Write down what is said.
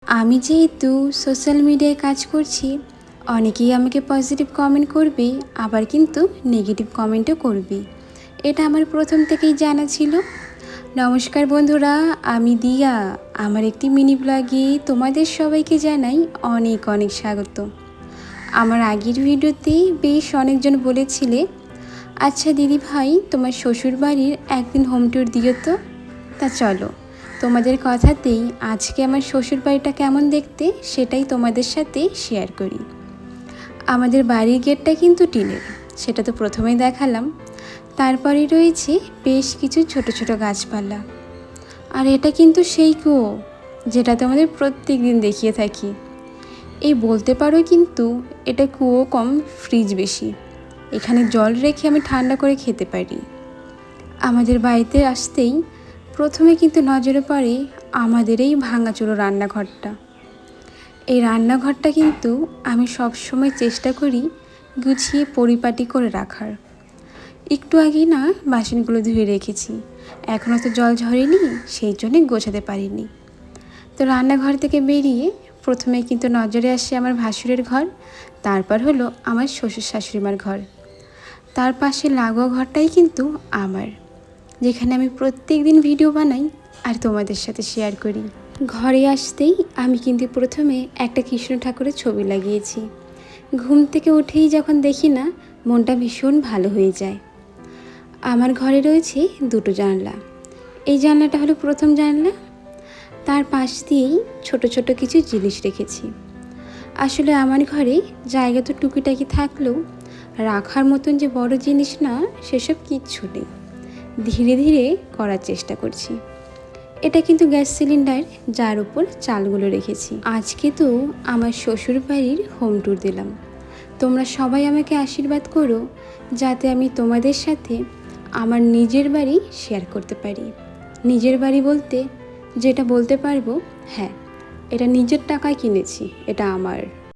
আমি যেহেতু সোশ্যাল মিডিয়ায় কাজ করছি, অনেকেই আমাকে পজিটিভ কমেন্ট করবে, আবার কিন্তু নেগেটিভ কমেন্টও করবে। এটা আমার প্রথম থেকেই জানা ছিল। নমস্কার বন্ধুরা, আমি দিয়া। আমার একটি মিনি ব্লগে তোমাদের সবাইকে জানাই অনেক অনেক স্বাগত। আমার আগের ভিডিওতে বেশ অনেকজন বলেছিলে, আচ্ছা দিদি ভাই, তোমার শ্বশুর বাড়ির একদিন হোম ট্যুর দিও তো। তা চলো, তোমাদের কথাতেই আজকে আমার শ্বশুর বাড়িটা কেমন দেখতে সেটাই তোমাদের সাথে শেয়ার করি। আমাদের বাড়ির গেটটা কিন্তু টিনের, সেটা তো প্রথমেই দেখালাম। তারপরে রয়েছে বেশ কিছু ছোট ছোট গাছপালা। আর এটা কিন্তু সেই কুয়ো, যেটা তোমাদের প্রত্যেক দিন দেখিয়ে থাকি। এই বলতে পারো কিন্তু এটা কুয়ো কম ফ্রিজ বেশি। এখানে জল রেখে আমি ঠান্ডা করে খেতে পারি। আমাদের বাড়িতে আসতেই প্রথমে কিন্তু নজরে পড়ে আমাদের এই ভাঙাচোরা রান্নাঘরটা। এই রান্নাঘরটা কিন্তু আমি সবসময় চেষ্টা করি গুছিয়ে পরিপাটি করে রাখার। একটু আগেই না বাসনগুলো ধুয়ে রেখেছি, এখনও তো জল ঝরেনি, সেই জন্যে গোছাতে পারিনি। তো রান্নাঘর থেকে বেরিয়ে প্রথমে কিন্তু নজরে আসে আমার ভাসুরের ঘর, তারপর হলো আমার শ্বশুর শাশুড়িমার ঘর, তার পাশে লাগোয়া ঘরটাই কিন্তু আমার, যেখানে আমি প্রত্যেক দিন ভিডিও বানাই আর তোমাদের সাথে শেয়ার করি। ঘরে আসতেই আমি কিন্তু প্রথমে একটা কৃষ্ণ ঠাকুরের ছবি লাগিয়েছি। ঘুম থেকে উঠেই যখন দেখি না, মনটা ভীষণ ভালো হয়ে যায়। আমার ঘরে রয়েছে দুটো জানলা। এই জানলাটা হলো প্রথম জানলা, তার পাশ দিয়েই ছোট ছোট কিছু জিনিস রেখেছি। আসলে আমার ঘরে জায়গা তো টুকিটাকি থাকলেও রাখার মতন যে বড় জিনিস না, সেসব কিচ্ছু নেই। ধীরে ধীরে করার চেষ্টা করছি। এটা কিন্তু গ্যাস সিলিন্ডার, যার উপর চালগুলো রেখেছি। আজকে তো আমার শ্বশুর বাড়ির হোম ট্যুর দিলাম। তোমরা সবাই আমাকে আশীর্বাদ করো, যাতে আমি তোমাদের সাথে আমার নিজের বাড়ি শেয়ার করতে পারি। নিজের বাড়ি বলতে যেটা বলতে পারবো, হ্যাঁ, এটা নিজের টাকায় কিনেছি, এটা আমার।